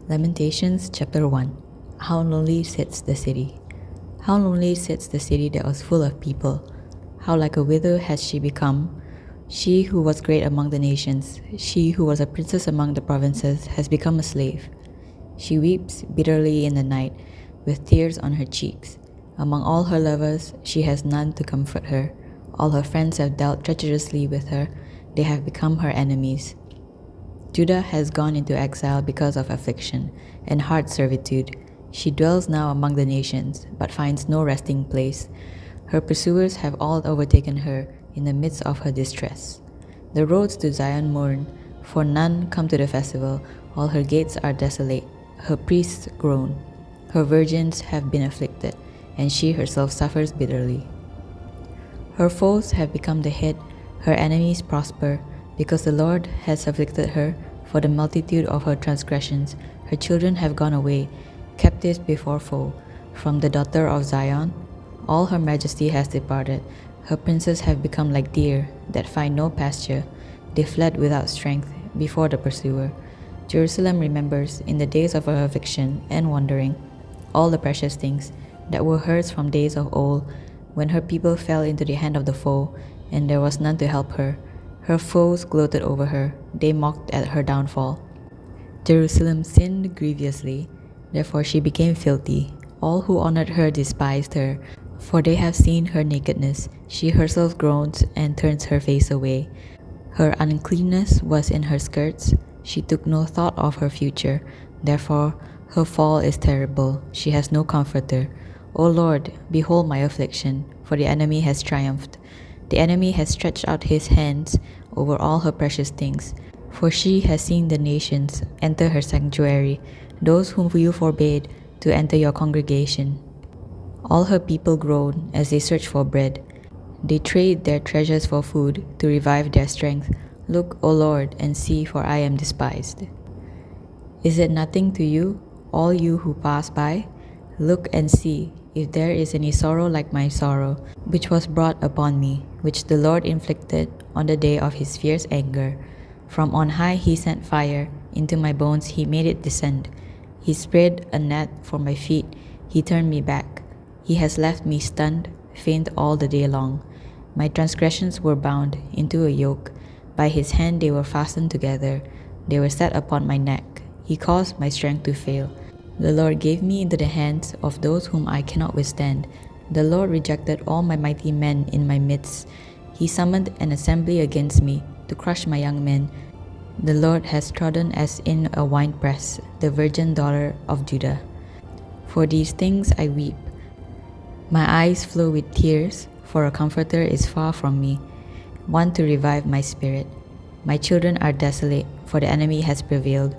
Lamentations chapter 1. How lonely sits the city. How lonely sits the city that was full of people. How like a widow has she become. She who was great among the nations, she who was a princess among the provinces, has become a slave. She weeps bitterly in the night, with tears on her cheeks. Among all her lovers, she has none to comfort her. All her friends have dealt treacherously with her. They have become her enemies. Judah has gone into exile because of affliction and hard servitude. She dwells now among the nations, but finds no resting place. Her pursuers have all overtaken her in the midst of her distress. The roads to Zion mourn, for none come to the festival. All her gates are desolate. Her priests groan. Her virgins have been afflicted, and she herself suffers bitterly. Her foes have become the head, her enemies prosper, because the Lord has afflicted her for the multitude of her transgressions. Her children have gone away, captives before foe. From the daughter of Zion, all her majesty has departed. Her princes have become like deer that find no pasture. They fled without strength before the pursuer. Jerusalem remembers in the days of her affliction and wandering all the precious things that were hers from days of old, when her people fell into the hand of the foe, and there was none to help her. Her foes gloated over her, they mocked at her downfall. Jerusalem sinned grievously, therefore she became filthy. All who honored her despised her, for they have seen her nakedness. She herself groans and turns her face away. Her uncleanness was in her skirts. She took no thought of her future. Therefore her fall is terrible. She has no comforter. O Lord, behold my affliction, for the enemy has triumphed. The enemy has stretched out his hands over all her precious things. For she has seen the nations enter her sanctuary, those whom you forbade to enter your congregation. All her people groan as they search for bread. They trade their treasures for food to revive their strength. Look, O Lord, and see, for I am despised. Is it nothing to you, all you who pass by? Look and see if there is any sorrow like my sorrow, which was brought upon me, which the Lord inflicted on the day of his fierce anger. From on high he sent fire, into my bones he made it descend. He spread a net for my feet, he turned me back. He has left me stunned, faint all the day long. My transgressions were bound into a yoke. By his hand they were fastened together. They were set upon my neck. He caused my strength to fail. The Lord gave me into the hands of those whom I cannot withstand. The Lord rejected all my mighty men in my midst. He summoned an assembly against me to crush my young men. The Lord has trodden as in a winepress the virgin daughter of Judah. For these things I weep. My eyes flow with tears, for a comforter is far from me, one to revive my spirit. My children are desolate, for the enemy has prevailed.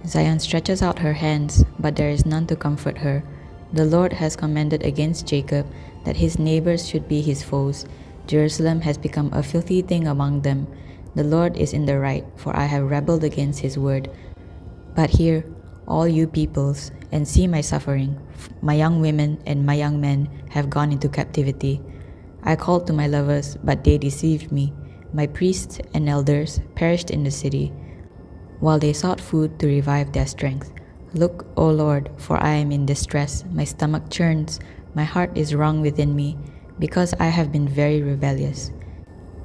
Zion stretches out her hands, but there is none to comfort her. The Lord has commanded against Jacob that his neighbors should be his foes. Jerusalem has become a filthy thing among them. The Lord is in the right, for I have rebelled against his word. But hear, all you peoples, and see my suffering. My young women and my young men have gone into captivity. I called to my lovers, but they deceived me. My priests and elders perished in the city, while they sought food to revive their strength. Look, O Lord, for I am in distress. My stomach churns, my heart is wrung within me, because I have been very rebellious.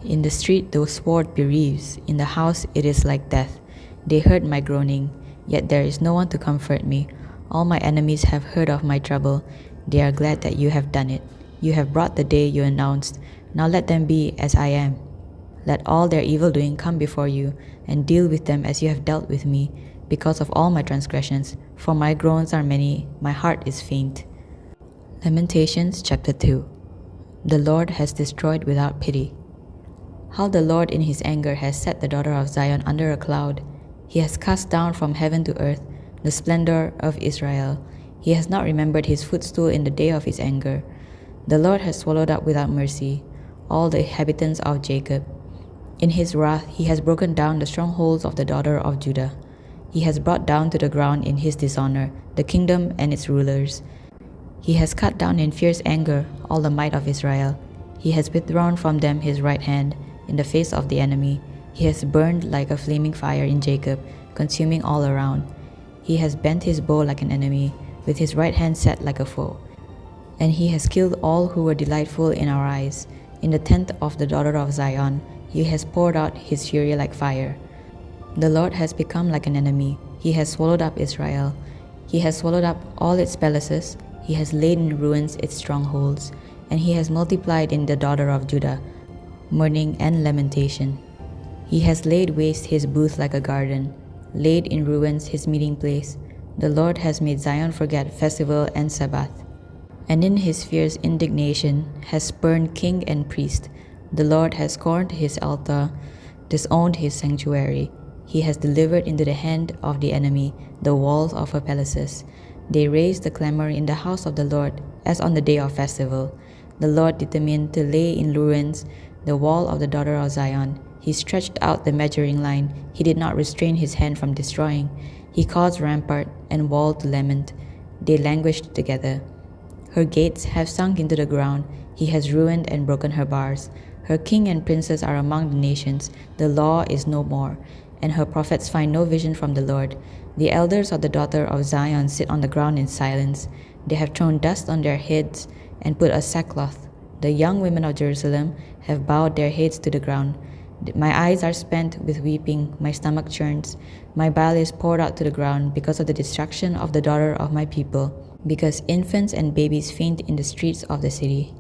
In the street the sword bereaves, in the house it is like death. They heard my groaning, yet there is no one to comfort me. All my enemies have heard of my trouble. They are glad that you have done it. You have brought the day you announced. Now let them be as I am. Let all their evildoing come before you, and deal with them as you have dealt with me, because of all my transgressions. For my groans are many, my heart is faint. Lamentations chapter 2. The Lord has destroyed without pity. How the Lord in his anger has set the daughter of Zion under a cloud. He has cast down from heaven to earth the splendor of Israel. He has not remembered his footstool in the day of his anger. The Lord has swallowed up without mercy all the inhabitants of Jacob. In his wrath he has broken down the strongholds of the daughter of Judah. He has brought down to the ground in his dishonor the kingdom and its rulers. He has cut down in fierce anger all the might of Israel. He has withdrawn from them his right hand in the face of the enemy. He has burned like a flaming fire in Jacob, consuming all around. He has bent his bow like an enemy, with his right hand set like a foe. And he has killed all who were delightful in our eyes. In the tent of the daughter of Zion, he has poured out his fury like fire. The Lord has become like an enemy. He has swallowed up Israel. He has swallowed up all its palaces. He has laid in ruins its strongholds. And he has multiplied in the daughter of Judah mourning and lamentation. He has laid waste his booth like a garden, laid in ruins his meeting place. The Lord has made Zion forget festival and Sabbath, and in his fierce indignation has spurned king and priest. The Lord has scorned his altar, disowned his sanctuary. He has delivered into the hand of the enemy the walls of her palaces. They raised the clamor in the house of the Lord as on the day of festival. The Lord determined to lay in ruins the wall of the daughter of Zion. He stretched out the measuring line. He did not restrain his hand from destroying. He caused rampart and wall to lament. They languished together. Her gates have sunk into the ground. He has ruined and broken her bars. Her king and princes are among the nations. The law is no more, and her prophets find no vision from the Lord. The elders of the daughter of Zion sit on the ground in silence. They have thrown dust on their heads and put a sackcloth. The young women of Jerusalem have bowed their heads to the ground. My eyes are spent with weeping, my stomach churns. My bile is poured out to the ground because of the destruction of the daughter of my people, because infants and babies faint in the streets of the city.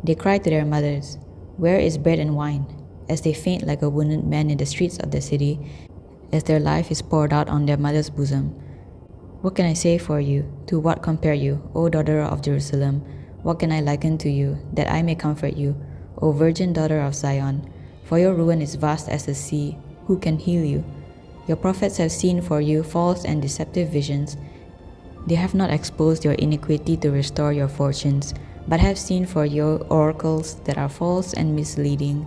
They cry to their mothers, "Where is bread and wine?" as they faint like a wounded man in the streets of the city, as their life is poured out on their mother's bosom. What can I say for you? To what compare you, O daughter of Jerusalem? What can I liken to you, that I may comfort you, O virgin daughter of Zion? For your ruin is vast as the sea. Who can heal you? Your prophets have seen for you false and deceptive visions. They have not exposed your iniquity to restore your fortunes, but have seen for your oracles that are false and misleading.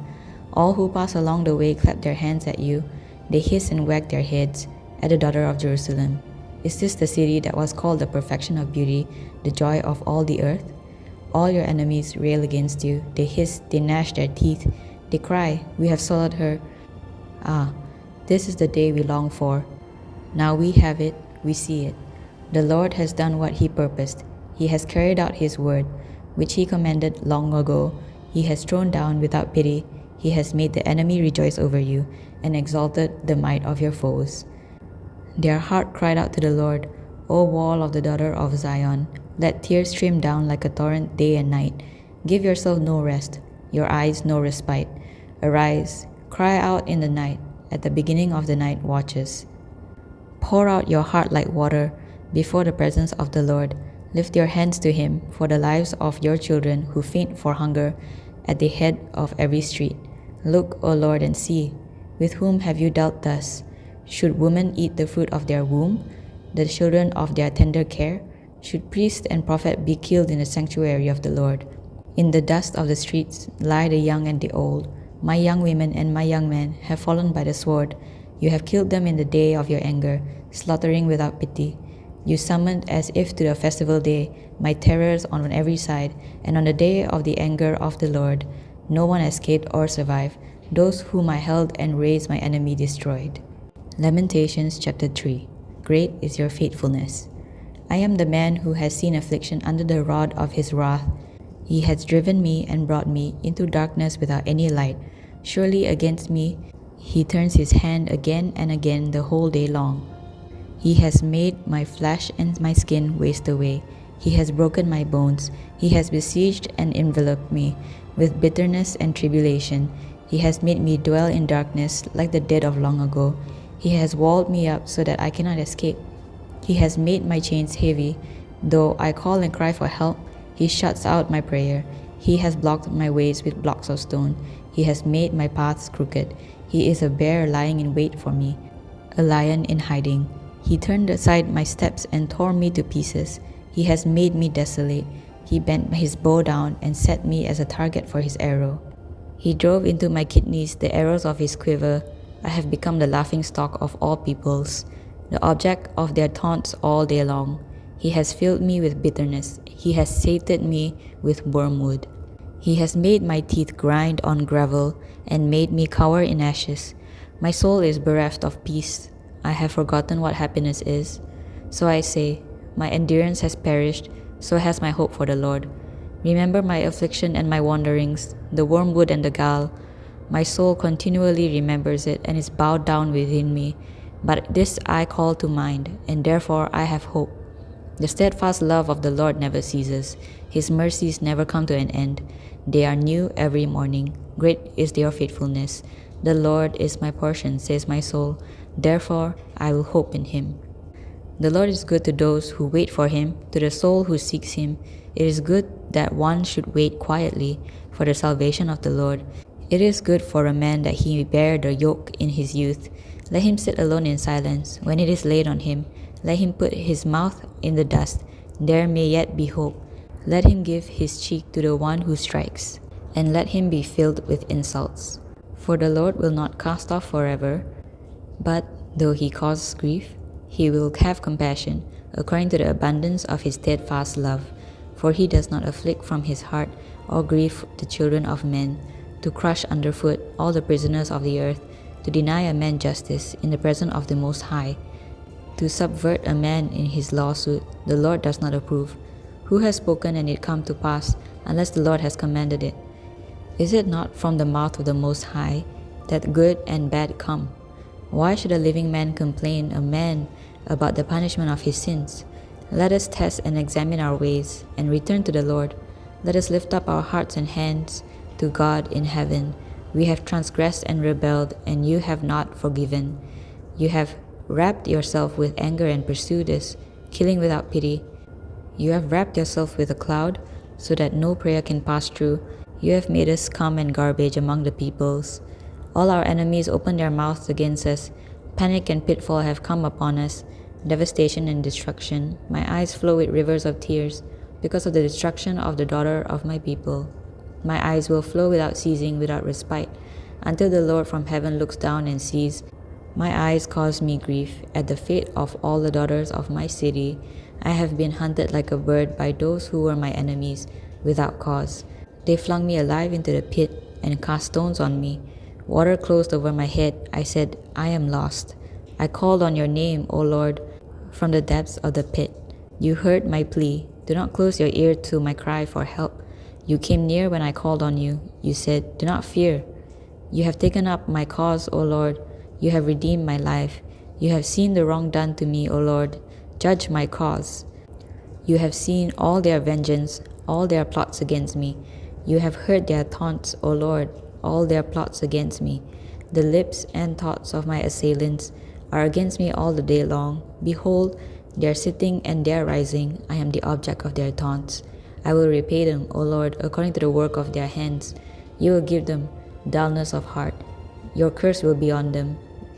All who pass along the way clap their hands at you. They hiss and wag their heads at the daughter of Jerusalem. Is this the city that was called the perfection of beauty, the joy of all the earth? All your enemies rail against you. They hiss, they gnash their teeth. They cry, "We have swallowed her." Ah, this is the day we long for. Now we have it, we see it. The Lord has done what he purposed. He has carried out his word, which he commanded long ago. He has thrown down without pity. He has made the enemy rejoice over you, and exalted the might of your foes. Their heart cried out to the Lord, O wall of the daughter of Zion. Let tears stream down like a torrent day and night. Give yourself no rest, your eyes no respite. Arise, cry out in the night, at the beginning of the night watches. Pour out your heart like water before the presence of the Lord. Lift your hands to him for the lives of your children who faint for hunger at the head of every street. Look, O Lord, and see. With whom have you dealt thus? Should women eat the fruit of their womb, the children of their tender care? Should priest and prophet be killed in the sanctuary of the Lord? In the dust of the streets lie the young and the old. My young women and my young men have fallen by the sword. You have killed them in the day of your anger, slaughtering without pity. You summoned as if to the festival day my terrors on every side, and on the day of the anger of the Lord, no one escaped or survived. Those whom I held and raised my enemy destroyed. Lamentations chapter 3. Great is your faithfulness. I am the man who has seen affliction under the rod of his wrath. He has driven me and brought me into darkness without any light. Surely against me he turns his hand again and again the whole day long. He has made my flesh and my skin waste away. He has broken my bones. He has besieged and enveloped me with bitterness and tribulation. He has made me dwell in darkness like the dead of long ago. He has walled me up so that I cannot escape. He has made my chains heavy. Though I call and cry for help, he shuts out my prayer. He has blocked my ways with blocks of stone. He has made my paths crooked. He is a bear lying in wait for me, a lion in hiding. He turned aside my steps and tore me to pieces. He has made me desolate. He bent his bow down and set me as a target for his arrow. He drove into my kidneys the arrows of his quiver. I have become the laughingstock of all peoples, the object of their taunts all day long. He has filled me with bitterness. He has sated me with wormwood. He has made my teeth grind on gravel and made me cower in ashes. My soul is bereft of peace. I have forgotten what happiness is. So I say, my endurance has perished, so has my hope for the Lord. Remember my affliction and my wanderings, the wormwood and the gall. My soul continually remembers it and is bowed down within me. But this I call to mind, and therefore I have hope. The steadfast love of the Lord never ceases. His mercies never come to an end. They are new every morning. Great is their faithfulness. The Lord is my portion, says my soul. Therefore I will hope in him. The Lord is good to those who wait for him, to the soul who seeks him. It is good that one should wait quietly for the salvation of the Lord. It is good for a man that he bear the yoke in his youth. Let him sit alone in silence when it is laid on him. Let him put his mouth in the dust. There may yet be hope. Let him give his cheek to the one who strikes, and let him be filled with insults. For the Lord will not cast off forever, but though he cause grief, he will have compassion, according to the abundance of his steadfast love. For he does not afflict from his heart, or grieve the children of men, to crush underfoot all the prisoners of the earth, to deny a man justice in the presence of the Most High, to subvert a man in his lawsuit, the Lord does not approve. Who has spoken and it come to pass, unless the Lord has commanded it? Is it not from the mouth of the Most High that good and bad come? Why should a living man complain, a man, about the punishment of his sins? Let us test and examine our ways, and return to the Lord. Let us lift up our hearts and hands to God in heaven. We have transgressed and rebelled, and you have not forgiven. You have wrapped yourself with anger and pursued us, killing without pity. You have wrapped yourself with a cloud, so that no prayer can pass through. You have made us scum and garbage among the peoples. All our enemies open their mouths against us. Panic and pitfall have come upon us, devastation and destruction. My eyes flow with rivers of tears because of the destruction of the daughter of my people. My eyes will flow without ceasing, without respite, until the Lord from heaven looks down and sees. My eyes cause me grief at the fate of all the daughters of my city. I have been hunted like a bird by those who were my enemies, without cause. They flung me alive into the pit and cast stones on me. Water closed over my head. I said, I am lost. I called on your name, O Lord, from the depths of the pit. You heard my plea. Do not close your ear to my cry for help. You came near when I called on you. You said, do not fear. You have taken up my cause, O Lord. You have redeemed my life. You have seen the wrong done to me, O Lord. Judge my cause. You have seen all their vengeance, all their plots against me. You have heard their taunts, O Lord, all their plots against me. The lips and thoughts of my assailants are against me all the day long. Behold, they are sitting and they are rising. I am the object of their taunts. I will repay them, O Lord, according to the work of their hands. You will give them dullness of heart. Your curse will be on them.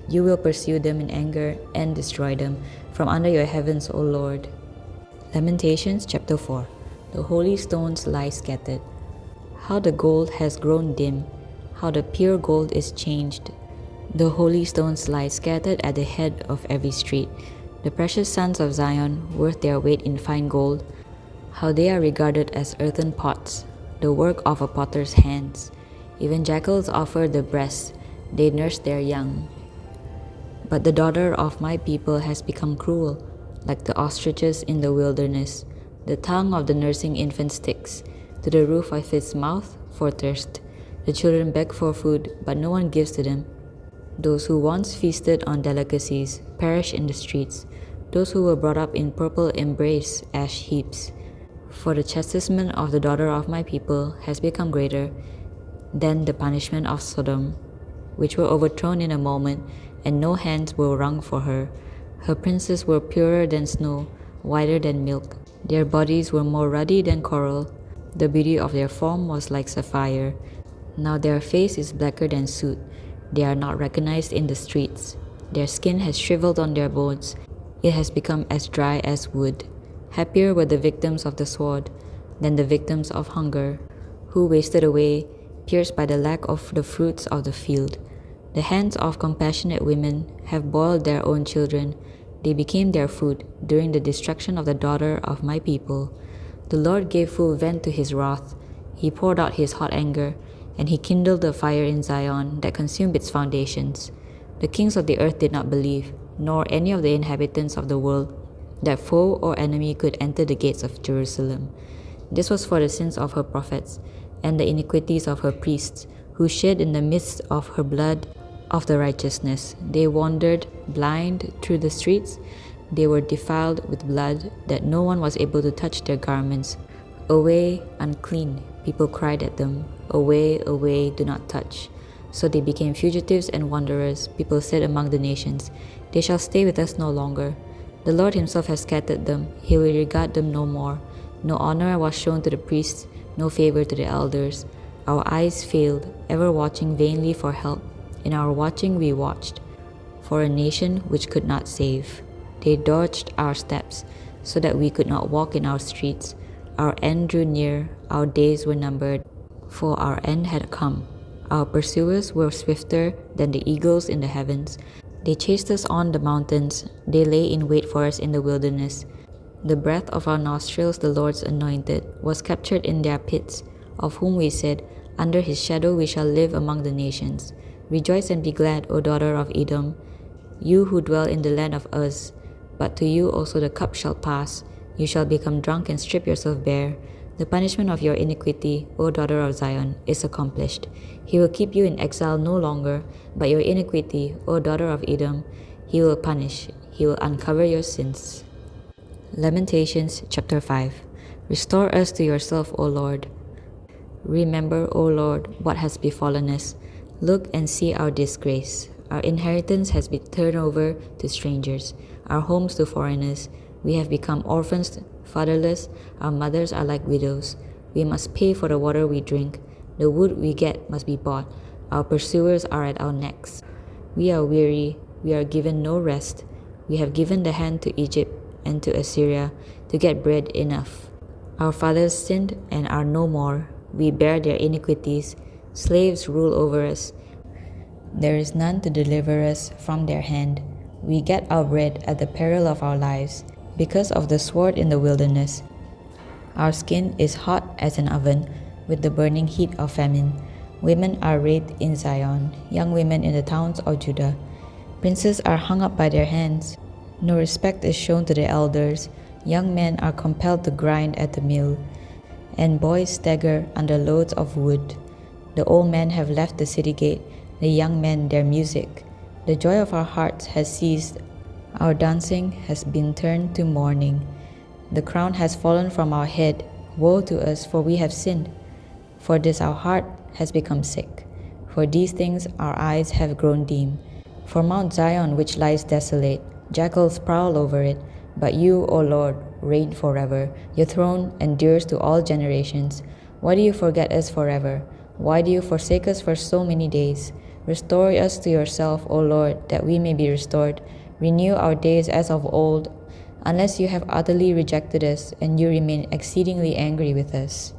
You will pursue them in anger and destroy them from under your heavens, O Lord. Lamentations chapter 4. The holy stones lie scattered. How the gold has grown dim, how the pure gold is changed. The holy stones lie scattered at the head of every street. The precious sons of Zion, worth their weight in fine gold, how they are regarded as earthen pots, the work of a potter's hands. Even jackals offer the breast, they nurse their young. But the daughter of my people has become cruel, like the ostriches in the wilderness. The tongue of the nursing infant sticks to the roof of its mouth for thirst. The children beg for food, but no one gives to them. Those who once feasted on delicacies perish in the streets. Those who were brought up in purple embrace ash heaps. For the chastisement of the daughter of my people has become greater than the punishment of Sodom, which were overthrown in a moment, and no hands were wrung for her. Her princes were purer than snow, whiter than milk. Their bodies were more ruddy than coral. The beauty of their form was like sapphire. Now their face is blacker than soot. They are not recognized in the streets. Their skin has shriveled on their bones. It has become as dry as wood. Happier were the victims of the sword than the victims of hunger, who wasted away, pierced by the lack of the fruits of the field. The hands of compassionate women have boiled their own children. They became their food during the destruction of the daughter of my people. The Lord gave full vent to his wrath. He poured out his hot anger, and he kindled a fire in Zion that consumed its foundations. The kings of the earth did not believe, nor any of the inhabitants of the world. that foe or enemy could enter the gates of Jerusalem. This was for the sins of her prophets and the iniquities of her priests, who shed in the midst of her blood of the righteousness. They wandered blind through the streets. They were defiled with blood, that no one was able to touch their garments. Away, unclean, people cried at them. Away, away, do not touch. So they became fugitives and wanderers. People said among the nations, they shall stay with us no longer. The Lord himself has scattered them. He will regard them no more. No honor was shown to the priests, no favor to the elders. Our eyes failed, ever watching vainly for help. In our watching we watched for a nation which could not save. They dodged our steps, so that we could not walk in our streets. Our end drew near, our days were numbered, for our end had come. Our pursuers were swifter than the eagles in the heavens. They chased us on the mountains, they lay in wait for us in the wilderness. The breath of our nostrils, the Lord's anointed, was captured in their pits, of whom we said, under his shadow we shall live among the nations. Rejoice and be glad, O daughter of Edom, you who dwell in the land of Uz. But to you also the cup shall pass. You shall become drunk and strip yourself bare. The punishment of your iniquity, O daughter of Zion, is accomplished. He will keep you in exile no longer, but your iniquity, O daughter of Edom, he will punish. He will uncover your sins. Lamentations chapter 5. Restore us to yourself, O Lord. Remember, O Lord, what has befallen us. Look and see our disgrace. Our inheritance has been turned over to strangers, our homes to foreigners. We have become orphans, fatherless. Our mothers are like widows. We must pay for the water we drink. The wood we get must be bought. Our pursuers are at our necks. We are weary. We are given no rest. We have given the hand to Egypt and to Assyria to get bread enough. Our fathers sinned and are no more. We bear their iniquities. Slaves rule over us. There is none to deliver us from their hand. We get our bread at the peril of our lives, because of the sword in the wilderness. Our skin is hot as an oven, with the burning heat of famine. Women are raped in Zion, young women in the towns of Judah. Princes are hung up by their hands. No respect is shown to the elders. Young men are compelled to grind at the mill, and boys stagger under loads of wood. The old men have left the city gate, the young men their music. The joy of our hearts has ceased. Our dancing has been turned to mourning. The crown has fallen from our head. Woe to us, for we have sinned. For this our heart has become sick. For these things our eyes have grown dim. For Mount Zion, which lies desolate, jackals prowl over it. But you, O Lord, reign forever. Your throne endures to all generations. Why do you forget us forever? Why do you forsake us for so many days? Restore us to yourself, O Lord, that we may be restored. Renew our days as of old, unless you have utterly rejected us and you remain exceedingly angry with us.